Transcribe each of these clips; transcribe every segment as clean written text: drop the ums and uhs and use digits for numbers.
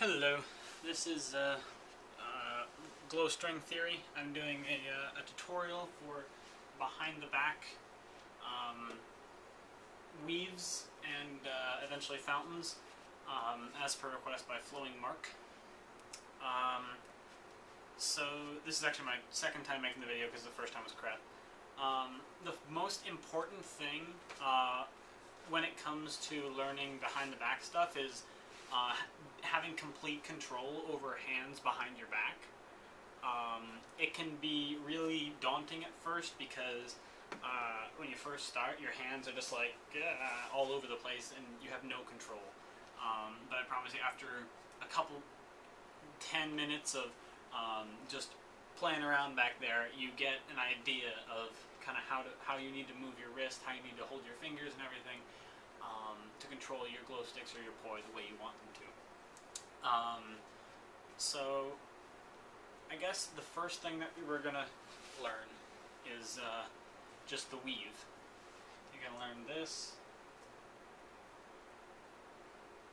Hello, this is Glowstring Theory. I'm doing a tutorial for behind the back weaves and eventually fountains, as per request by Flowing Mark. So this is actually my second time making the video because the first time was crap. The most important thing when it comes to learning behind the back stuff is having complete control over hands behind your back. It can be really daunting at first because when you first start, your hands are just like all over the place and you have no control. But I promise you, after a couple 10 minutes of just playing around back there, you get an idea of kind of how you need to move your wrist, how you need to hold your fingers and everything to control your glow sticks or your poi the way you want them to. So I guess the first thing that we're gonna learn is just the weave. You're gonna learn this,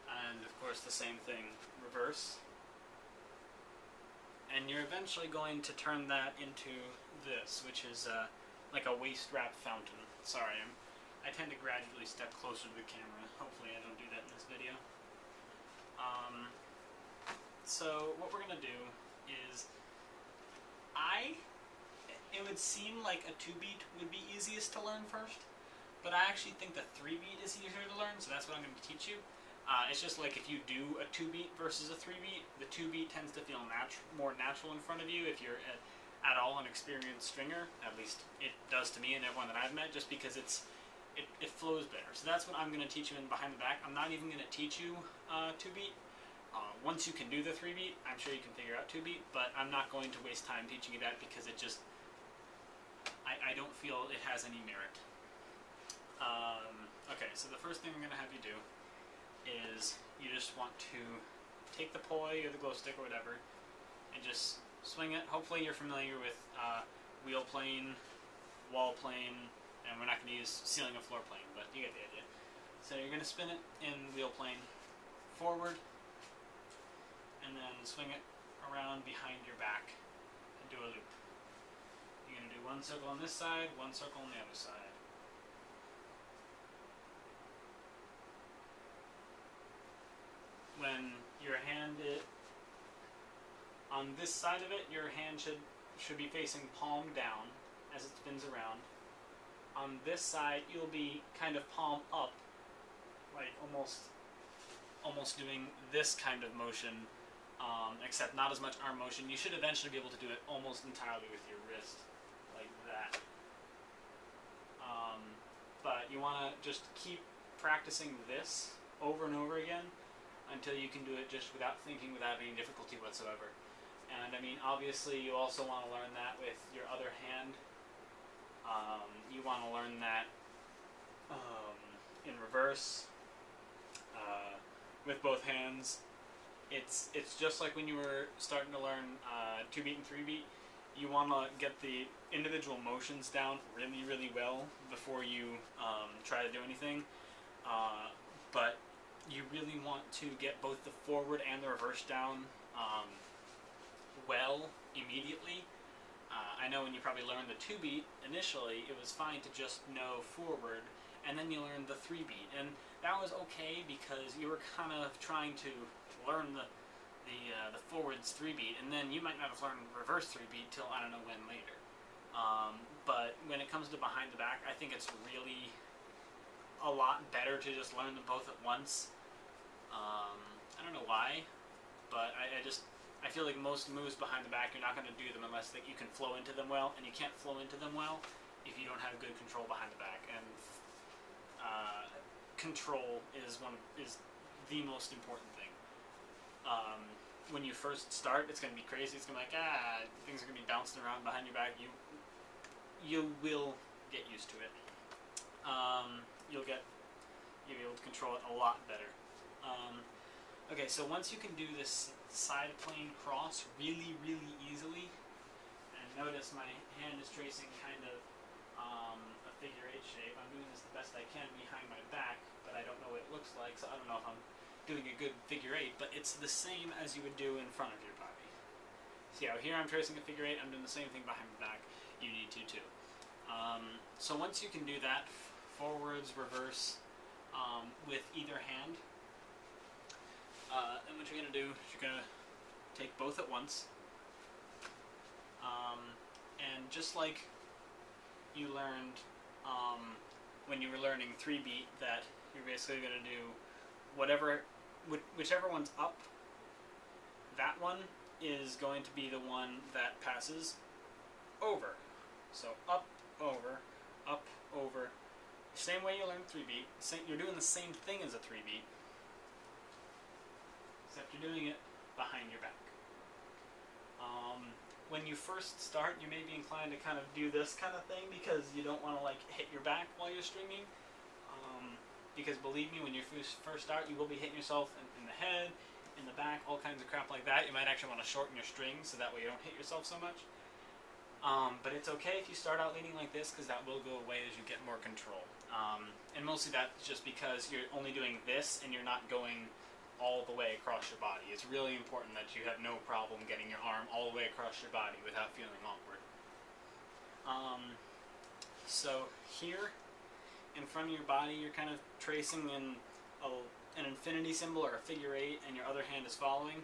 and of course the same thing, reverse. And you're eventually going to turn that into this, which is like a waist wrap fountain. Sorry, I tend to gradually step closer to the camera. Hopefully I don't do that in this video. So what we're going to do is, it would seem like a 2-beat would be easiest to learn first, but I actually think the 3-beat is easier to learn, so that's what I'm going to teach you. It's just like if you do a 2-beat versus a 3-beat, the 2-beat tends to feel more natural in front of you if you're at all an experienced stringer. At least it does to me and everyone that I've met, just because it flows better. So that's what I'm going to teach you in behind the back. I'm not even going to teach you 2-beat. Once you can do the 3-beat, I'm sure you can figure out 2-beat, but I'm not going to waste time teaching you that because it just, I don't feel it has any merit. Okay, so the first thing I'm going to have you do is you just want to take the poi or the glow stick or whatever and just swing it. Hopefully you're familiar with wheel plane, wall plane, and we're not going to use ceiling and floor plane, but you get the idea. So you're going to spin it in wheel plane forward and then swing it around behind your back and do a loop. You're going to do one circle on this side, one circle on the other side. When your hand on this side of it, your hand should be facing palm down as it spins around. On this side, you'll be kind of palm up, like almost doing this kind of motion, except not as much arm motion. You should eventually be able to do it almost entirely with your wrist, like that. But you want to just keep practicing this over and over again until you can do it just without thinking, without any difficulty whatsoever. And I mean, obviously you also want to learn that with your other hand. You want to learn that in reverse, with both hands. It's just like when you were starting to learn 2-beat and 3-beat. You want to get the individual motions down really, really well before you try to do anything. But you really want to get both the forward and the reverse down well immediately. I know when you probably learned the 2-beat initially, it was fine to just know forward, and then you learned the 3-beat, and that was okay because you were kind of trying to learn the forwards 3-beat, and then you might not have learned reverse 3-beat till I don't know when later. But when it comes to behind the back, I think it's really a lot better to just learn them both at once. I don't know why, but I feel like most moves behind the back, you're not going to do them unless you can flow into them well, and you can't flow into them well if you don't have good control behind the back. And control is the most important thing. When you first start, it's going to be crazy. It's going to be like, things are going to be bouncing around behind your back. You will get used to it. You'll be able to control it a lot better. Okay, so once you can do this side plane cross really, really easily, and notice my hand is tracing kind of a figure 8 shape. I'm doing this the best I can behind my back, but I don't know what it looks like, so I don't know if I'm doing a good figure 8, but it's the same as you would do in front of your body. See how here I'm tracing a figure 8, I'm doing the same thing behind my back. You need to too. So once you can do that, forwards, reverse, with either hand, then what you're going to do is you're going to take both at once, and just like you learned when you were learning 3-beat, that you're basically going to do whichever one's up, that one is going to be the one that passes over. So up, over, up, over. Same way you learned 3-beat. You're doing the same thing as a 3-beat, except you're doing it behind your back. When you first start, you may be inclined to kind of do this kind of thing because you don't want to like hit your back while you're stringing. Because believe me, when you first start, you will be hitting yourself in the head, in the back, all kinds of crap like that. You might actually want to shorten your strings so that way you don't hit yourself so much. But it's okay if you start out leaning like this, because that will go away as you get more control. And mostly that's just because you're only doing this and you're not going all the way across your body. It's really important that you have no problem getting your arm all the way across your body without feeling awkward. So here, in front of your body, you're kind of tracing in an infinity symbol or a figure 8, and your other hand is following.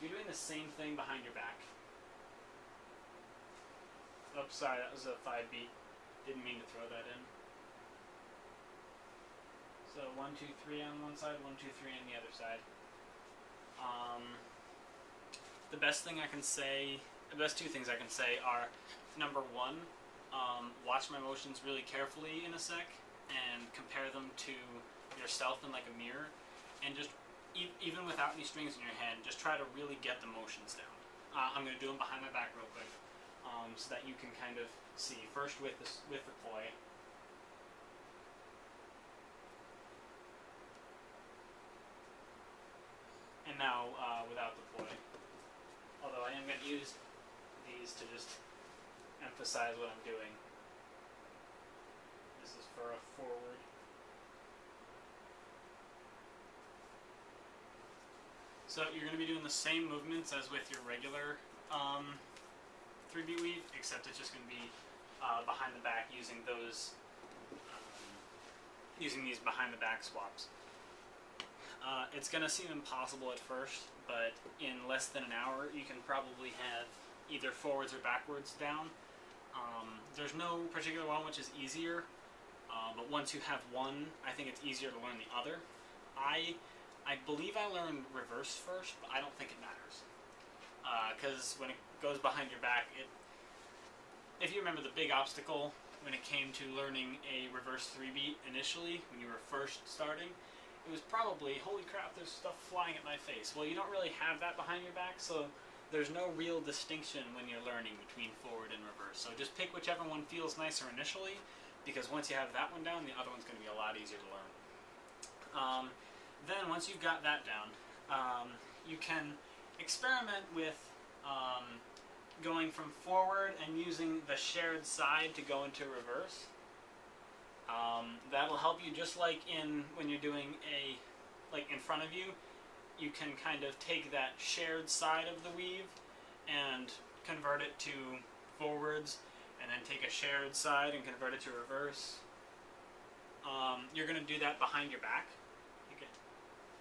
You're doing the same thing behind your back. Oops, sorry, that was a 5-beat. Didn't mean to throw that in. So 1, 2, 3 on one side, 1, 2, 3 on the other side. The best two things I can say are, number 1, watch my motions really carefully in a sec and compare them to yourself in like a mirror, and just even without any strings in your hand, just try to really get the motions down. I'm going to do them behind my back real quick, so that you can kind of see. First with the ploy. And now without the ploy. Although I am going to use these to just emphasize what I'm doing. This is for a forward. So you're going to be doing the same movements as with your regular 3-beat weave, except it's just going to be behind the back using those, using these behind the back swaps. It's going to seem impossible at first, but in less than an hour you can probably have either forwards or backwards down. There's no particular one which is easier, but once you have one, I think it's easier to learn the other. I believe I learned reverse first, but I don't think it matters. Because when it goes behind your back, if you remember the big obstacle when it came to learning a reverse 3-beat initially, when you were first starting, it was probably, holy crap, there's stuff flying at my face. Well, you don't really have that behind your back, so there's no real distinction when you're learning between forward and reverse. So just pick whichever one feels nicer initially, because once you have that one down, the other one's going to be a lot easier to learn. Then once you've got that down, you can experiment with going from forward and using the shared side to go into reverse. That'll help you, just like when you're doing like in front of you, you can kind of take that shared side of the weave and convert it to forwards, and then take a shared side and convert it to reverse. You're going to do that behind your back.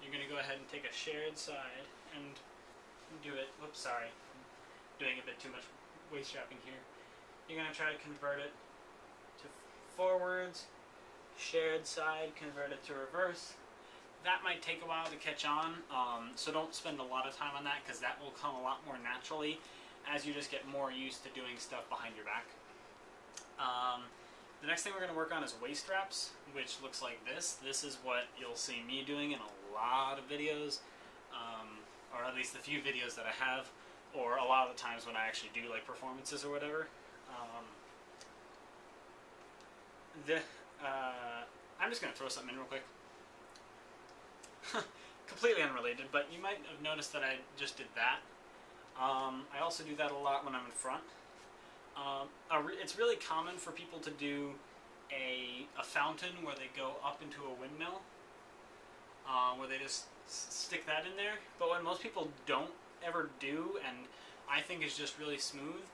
You're going to go ahead and take a shared side and do it. Whoops, sorry. I'm doing a bit too much waist strapping here. You're going to try to convert it to forwards, shared side, convert it to reverse. That might take a while to catch on, so don't spend a lot of time on that, because that will come a lot more naturally as you just get more used to doing stuff behind your back. The next thing we're going to work on is waist straps, which looks like this. This is what you'll see me doing in a lot of videos, or at least the few videos that I have, or a lot of the times when I actually do like performances or whatever. I'm just going to throw something in real quick. Completely unrelated, but you might have noticed that I just did that. I also do that a lot when I'm in front. It's really common for people to do a fountain where they go up into a windmill. where they just stick that in there. But what most people don't ever do, and I think is just really smooth,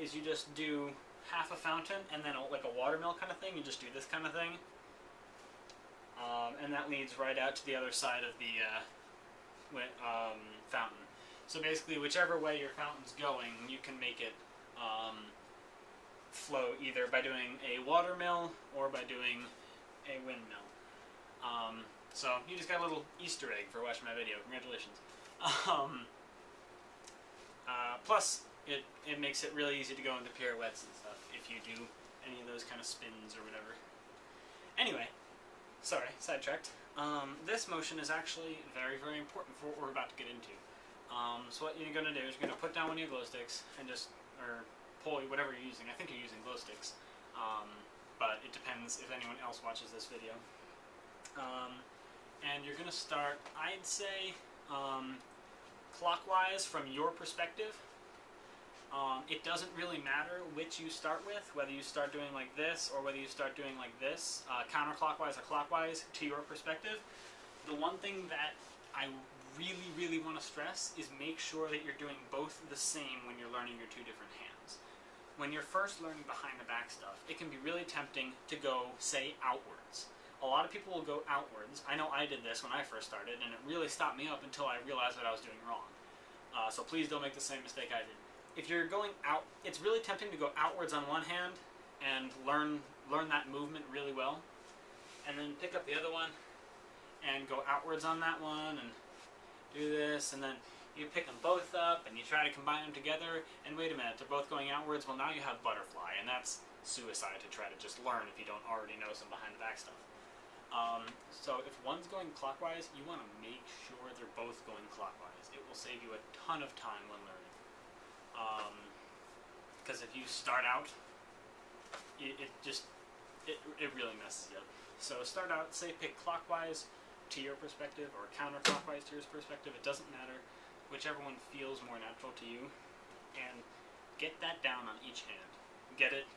is you just do half a fountain and then like a watermill kind of thing. You just do this kind of thing, and that leads right out to the other side of the fountain. So basically, whichever way your fountain's going, you can make it flow either by doing a watermill or by doing a windmill. So you just got a little Easter egg for watching my video. Congratulations. Plus, it makes it really easy to go into pirouettes and stuff if you do any of those kind of spins or whatever. Anyway, sorry, sidetracked. This motion is actually very, very important for what we're about to get into. So what you're going to do is you're going to put down one of your glow sticks and just, or pull whatever you're using. I think you're using glow sticks, but it depends if anyone else watches this video. And you're going to start, I'd say, clockwise from your perspective. It doesn't really matter which you start with, whether you start doing like this or whether you start doing like this, counterclockwise or clockwise to your perspective. The one thing that I really, really want to stress is make sure that you're doing both the same when you're learning your two different hands. When you're first learning behind the back stuff, it can be really tempting to go, say, outwards. A lot of people will go outwards. I know I did this when I first started, and it really stopped me up until I realized what I was doing wrong. So please don't make the same mistake I did. If you're going out, it's really tempting to go outwards on one hand and learn that movement really well, and then pick up the other one and go outwards on that one and do this, and then you pick them both up and you try to combine them together, and wait a minute, they're both going outwards. Well, now you have butterfly, and that's suicide to try to just learn if you don't already know some behind the back stuff. So if one's going clockwise, you want to make sure they're both going clockwise. It will save you a ton of time when learning. Because if you start out, it really messes you up. So start out, say pick clockwise to your perspective or counterclockwise to your perspective. It doesn't matter, whichever one feels more natural to you, and get that down on each hand. Get it.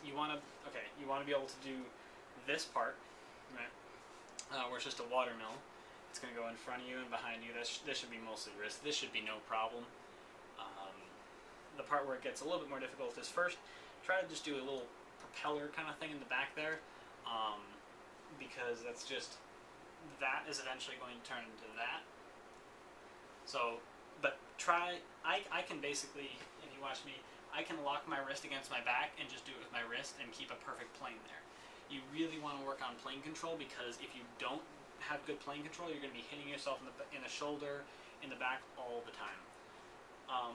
You want to be able to do this part, right? Where it's just a watermill. It's going to go in front of you and behind you. This should be mostly wrist. This should be no problem. The part where it gets a little bit more difficult is first, try to just do a little propeller kind of thing in the back there, because that is eventually going to turn into that. So, but try, I can basically, if you watch me, I can lock my wrist against my back and just do it with my wrist and keep a perfect plane there. You really want to work on plane control, because if you don't have good plane control, you're going to be hitting yourself in the shoulder, in the back all the time.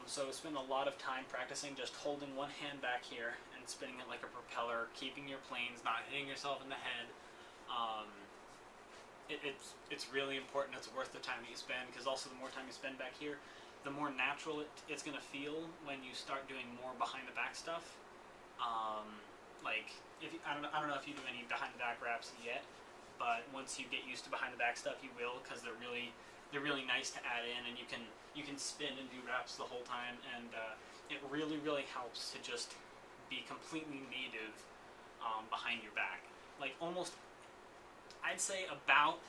So spend a lot of time practicing just holding one hand back here and spinning it like a propeller, keeping your planes, not hitting yourself in the head. It's really important. It's worth the time that you spend, because also the more time you spend back here, the more natural it's going to feel when you start doing more behind the back stuff. Like I don't know if you do any behind the back wraps yet, but once you get used to behind the back stuff, you will, because they're really nice to add in, and you can spin and do wraps the whole time, and it really, really helps to just be completely native behind your back. Like almost, I'd say about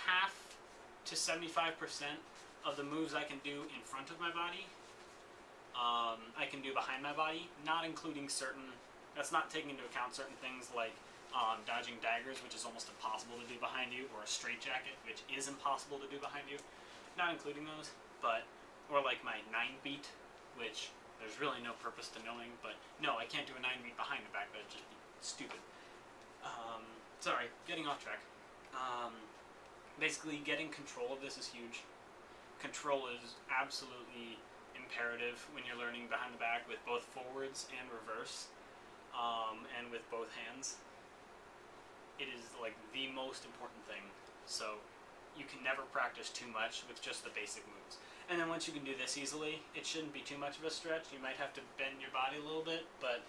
half to 75% of the moves I can do in front of my body, I can do behind my body, not including that's not taking into account certain things like dodging daggers, which is almost impossible to do behind you, or a straitjacket, which is impossible to do behind you. Not including those, or like my 9-beat, which there's really no purpose to knowing, but no, I can't do a 9-beat behind the back, that'd just be stupid. Sorry, getting off track. Basically, getting control of this is huge. Control is absolutely imperative when you're learning behind the back with both forwards and reverse, and with both hands. It is like the most important thing. So you can never practice too much with just the basic moves. And then once you can do this easily, it shouldn't be too much of a stretch. You might have to bend your body a little bit, but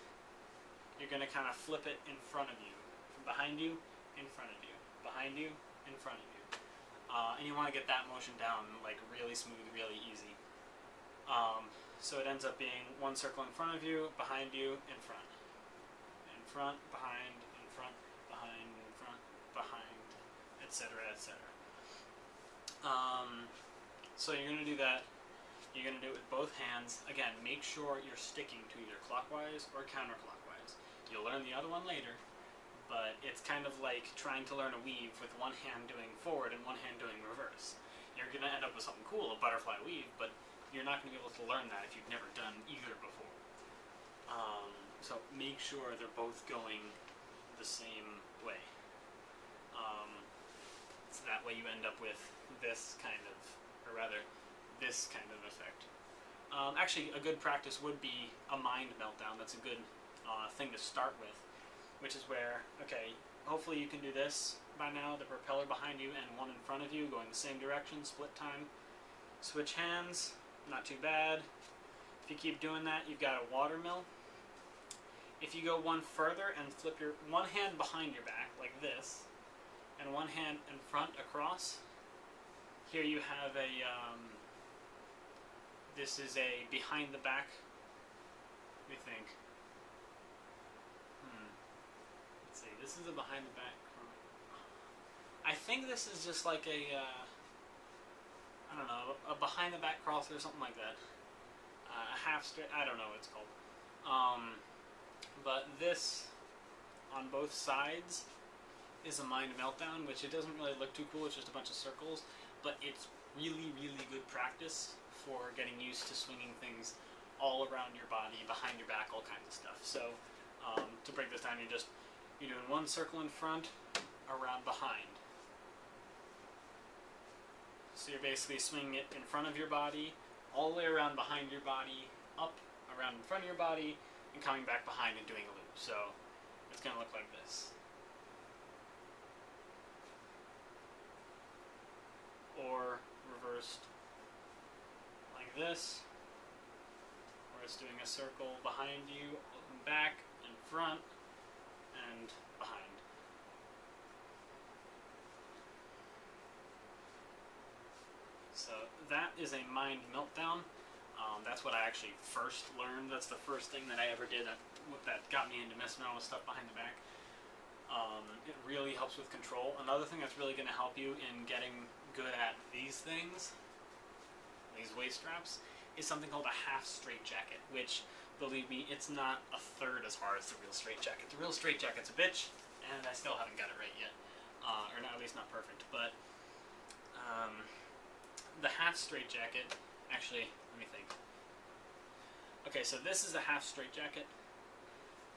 you're going to kind of flip it in front of you. From behind you, in front of you. Behind you, in front of you. And you want to get that motion down like really smooth, really easy. So it ends up being one circle in front of you, behind you, in front. In front, behind, in front, behind, in front, behind, etc. etc. So you're going to do that. You're going to do it with both hands. Again, make sure you're sticking to either clockwise or counterclockwise. You'll learn the other one later, but it's kind of like trying to learn a weave with one hand doing forward and one hand doing reverse. You're going to end up with something cool, a butterfly weave, but you're not going to be able to learn that if you've never done either before. So make sure they're both going the same way. So that way you end up with this kind of, or rather, this kind of effect. Actually, a good practice would be a mind meltdown. That's a good thing to start with, which is where, okay, hopefully you can do this by now, the propeller behind you and one in front of you going the same direction, split time. Switch hands, not too bad. If you keep doing that, you've got a watermill. If you go one further and flip your one hand behind your back, like this, and one hand in front across, here you have a, this is a behind the back, let me think. Let's see, this is a behind the back. I think this is just like a, I don't know, a behind the back cross or something like that. A half straight, I don't know what it's called. But this, on both sides, is a mind meltdown, which it doesn't really look too cool, it's just a bunch of circles, but it's really, really good practice for getting used to swinging things all around your body, behind your back, all kinds of stuff. So, to break this down, you're doing one circle in front, around behind. So you're basically swinging it in front of your body, all the way around behind your body, up, around in front of your body, and coming back behind and doing a loop. So it's going to look like this. Or reversed like this, where it's doing a circle behind you, and back, and front, and behind. So that is a mind meltdown. That's what I actually first learned. That's the first thing that I ever did that got me into messing around with stuff behind the back. It really helps with control. Another thing that's really going to help you in getting good at these things, these waist straps, is something called a half straight jacket, which, believe me, it's not a third as hard as the real straight jacket. The real straight jacket's a bitch, and I still haven't got it right yet. Or at least not perfect, but the half straight jacket, actually, let me think. Okay, so this is a half straight jacket.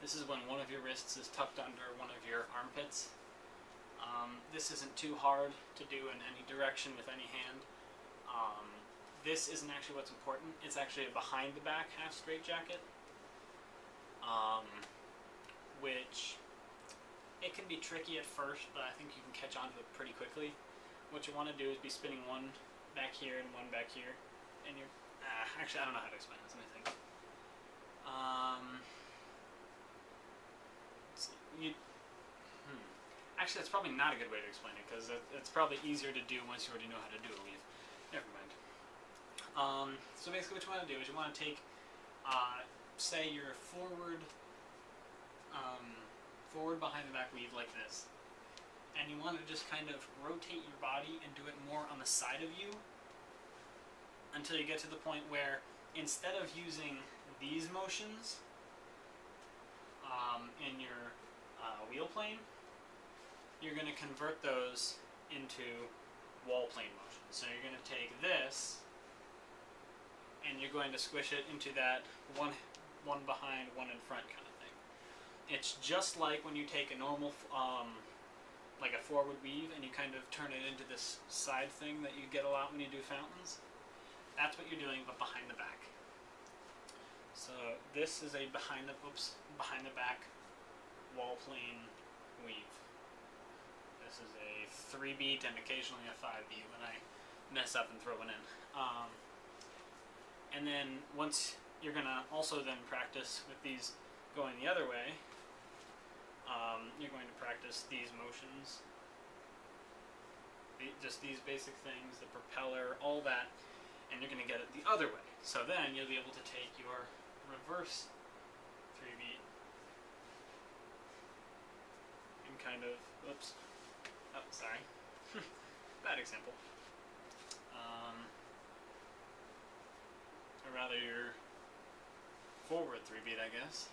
This is when one of your wrists is tucked under one of your armpits. This isn't too hard to do in any direction with any hand. This isn't actually what's important. It's actually a behind the back half straight jacket, which it can be tricky at first, but I think you can catch on to it pretty quickly. What you want to do is be spinning one back here and one back here, and you're actually, I don't know how to explain this. Let me think. Actually, that's probably not a good way to explain it, because it's probably easier to do once you already know how to do a weave. Never mind. So basically what you want to do is you want to take, say your forward behind the back weave like this, and you want to just kind of rotate your body and do it more on the side of you until you get to the point where instead of using these motions in your wheel plane, you're going to convert those into wall plane motions. So you're going to take this and you're going to squish it into that one behind, one in front kind of thing. It's just like when you take a normal, like a forward weave, and you kind of turn it into this side thing that you get a lot when you do fountains. That's what you're doing, but behind the back. So this is a behind the back wall plane weave. This is a 3-beat and occasionally a 5-beat when I mess up and throw it in. And then once you're gonna also then practice with these going the other way, you're going to practice these motions, just these basic things, the propeller, all that, and you're going to get it the other way. So then you'll be able to take your reverse 3-beat and kind of, oops, oh, sorry, bad example. Or rather your forward 3 beat, I guess.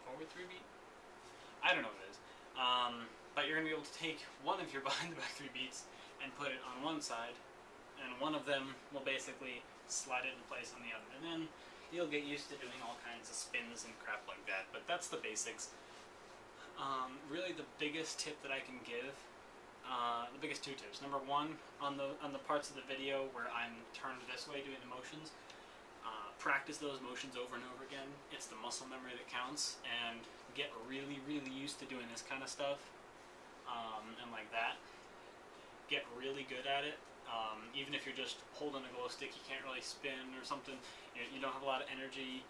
Forward 3 beat? I don't know what it is. But you're going to be able to take one of your behind the back 3 beats and put it on one side, and one of them will basically slide it into place on the other. And then you'll get used to doing all kinds of spins and crap like that. But that's the basics. Really the biggest tip that I can give, the biggest 2 tips. Number 1, on the parts of the video where I'm turned this way doing the motions, practice those motions over and over again. It's the muscle memory that counts, and get really, really used to doing this kind of stuff, and like that. Get really good at it. Even if you're just holding a glow stick, you can't really spin or something, you don't have a lot of energy.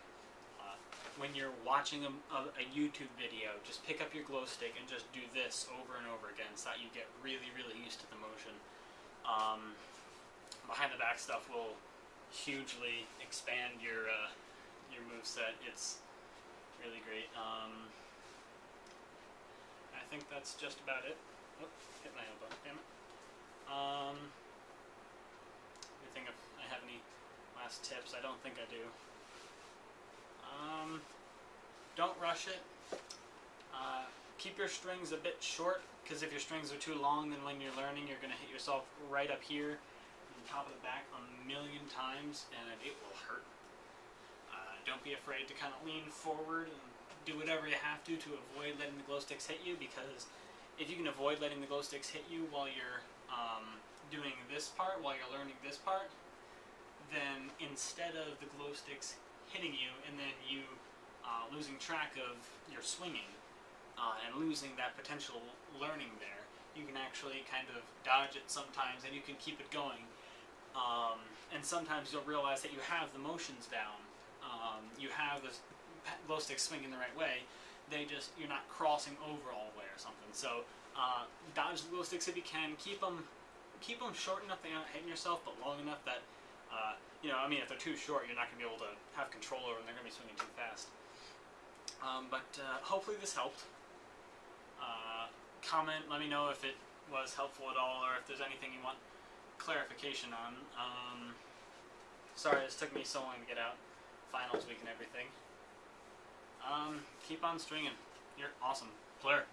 When you're watching a YouTube video, just pick up your glow stick and just do this over and over again so that you get really, really used to the motion. Behind the back stuff will hugely expand your moveset. It's really great. I think that's just about it. Oh, hit my elbow, damn it. I think if I have any last tips. I don't think I do. Don't rush it. Keep your strings a bit short, because if your strings are too long, then when you're learning, you're going to hit yourself right up here on the top of the back a million times, and it will hurt. Don't be afraid to kind of lean forward and do whatever you have to avoid letting the glow sticks hit you, because if you can avoid letting the glow sticks hit you while you're doing this part, while you're learning this part, then instead of the glow sticks hitting you and then you losing track of your swinging and losing that potential learning there, you can actually kind of dodge it sometimes and you can keep it going. And sometimes you'll realize that you have the motions down. You have the glow sticks swinging the right way. You're not crossing over all the way or something. So dodge the glow sticks if you can. Keep them short enough that you're not hitting yourself, but long enough that if they're too short, you're not going to be able to have control over them. They're going to be swinging too fast. Hopefully this helped. Comment, let me know if it was helpful at all, or if there's anything you want clarification on. Sorry this took me so long to get out. Finals week and everything. Keep on stringing. You're awesome. PLUR.